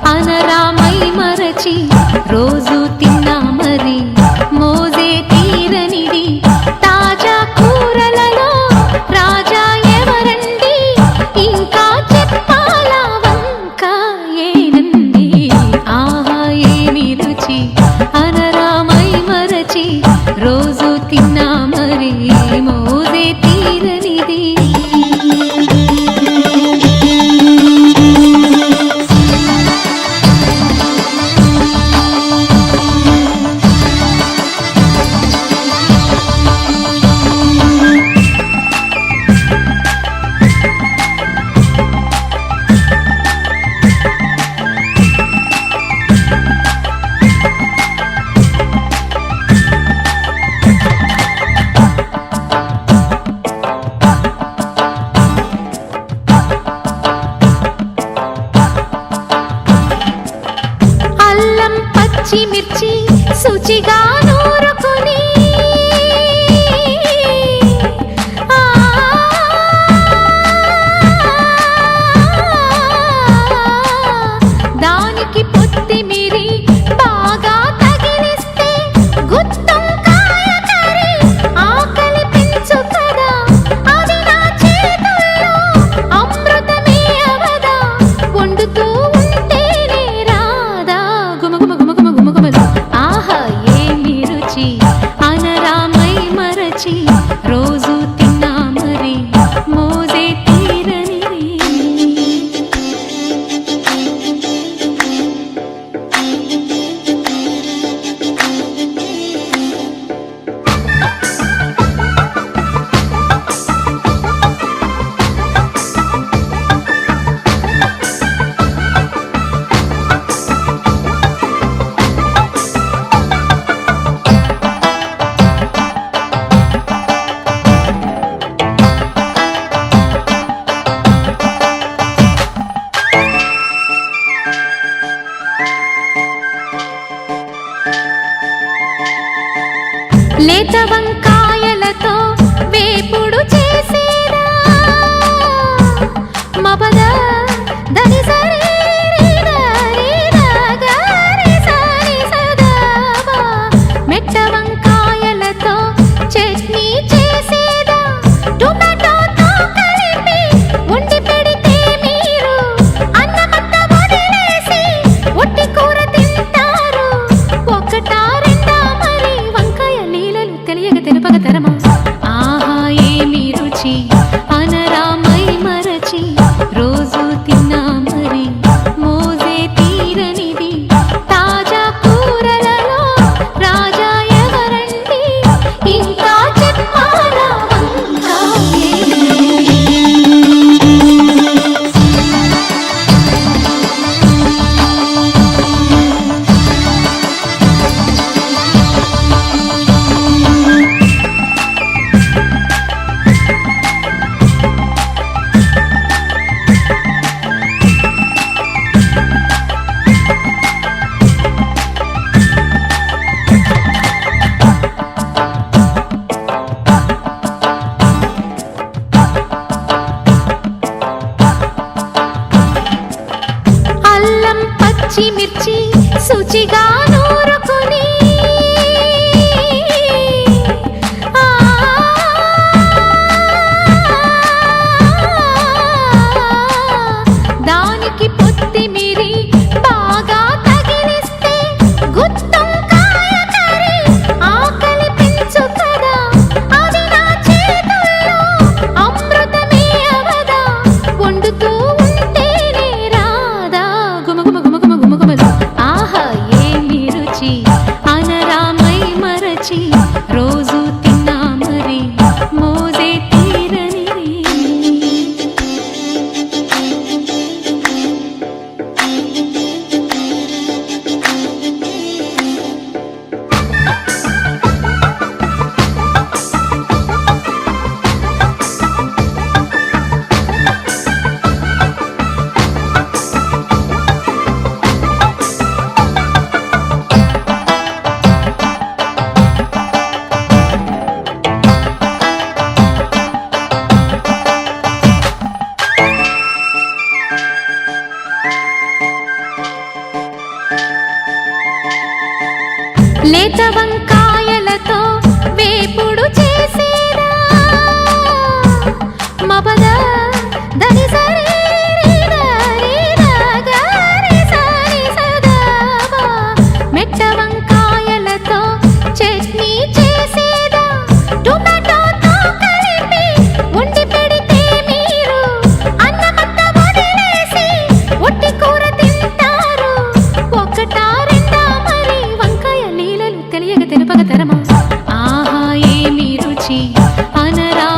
అనరామై మరచి రోజు తిన్నా మరి మోజే తీరనిది తాజా కూరలలో రాజా ఎవరండి ఇంకా చెప్పాలా వంక ఏనండి ఆహా ఏమి రుచి అనరామై మరచి రోజు తిన్నా మరి మోజే తీరనిది మిర్చి శుచిగా నూరుకొని దానికి పొత్తిమిరి బాగా తగిలిస్తే గుత్తొంకాయ కర్రీ ఆకలి పెంచు కదా అది నా చేతుల్లో అమృతమే అవదా వండుతూ ఉంటేనే రాదా గుమగుమ ఆహా ఏమి రుచి అనరామై మరచి రోజు తిన్నా మరి మోజే తీరనిది లేత వంకాయలతో వేపుడు చేసేదా మబద దని సరి మెట్ట వంకాయలతో చట్నీ చేసేదా టొమాటోతో కలిపి వండి పెడితే మీరు అన్నమంత వదిలేసి ఒట్టి కూర తింటారు ఒకటా రెండా మరి వంకాయ లీలలు తెలియక తెలుపక తరమా ఆహా ఏమి రుచి అనరామై మరచి రోజు తిన్నా మరి మోజే తీరనిది తాజా కూరలలో రాజా ఎవరండి ఇంకా చెప్పాలా వంక అల్లం పచ్చిమిర్చి శుచిగా నూరుకొని దానికి పొత్తిమిరి బాగా తగిలిస్తే గుత్తొంకాయ కర్రీ ఆకలి పెంచు కదా అది నా చేతుల్లో అమృతమే అవదా వండుతూ ఉంటేనే రాదా గుమగుమ ఆహా ఏమి రుచి లేత వంకాయలతో వేపుడు చేసేదా మబద దని సరి మెట్ట వంకాయలతో చట్నీ చేసేదా టొమాటోతో కలిపి వండి పెడితే మీరు అన్నమంతా వదిలేసి ఒట్టి కూర తింటారు ఒకటా రెండా మరి వంకాయ లీలలు తెలియక తెలుపక తరమా ఆహా ఏమి రుచి అనరా